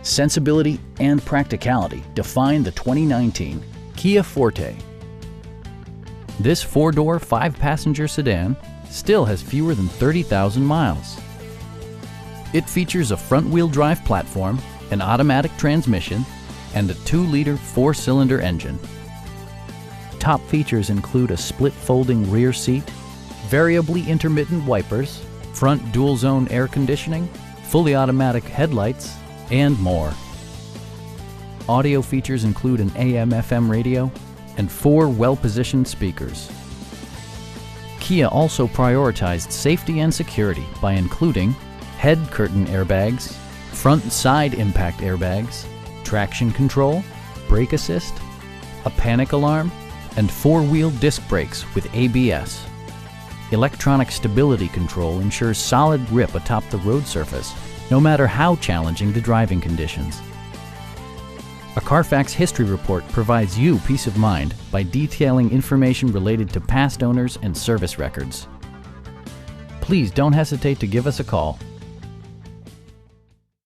Sensibility and practicality define the 2019 Kia Forte. This four-door, five-passenger sedan still has fewer than 30,000 miles. It features a front-wheel drive platform, an automatic transmission, and a 2-liter four-cylinder engine. Top features include a split folding rear seat, variably intermittent wipers, front dual-zone air conditioning, fully automatic headlights, and more. Audio features include an AM/FM radio and 4 well-positioned speakers. Kia also prioritized safety and security by including head curtain airbags, front and side impact airbags, traction control, brake assist, a panic alarm, and 4-wheel disc brakes with ABS. Electronic stability control ensures solid grip atop the road surface, no matter how challenging the driving conditions. A Carfax history report provides you peace of mind by detailing information related to past owners and service records. Please don't hesitate to give us a call.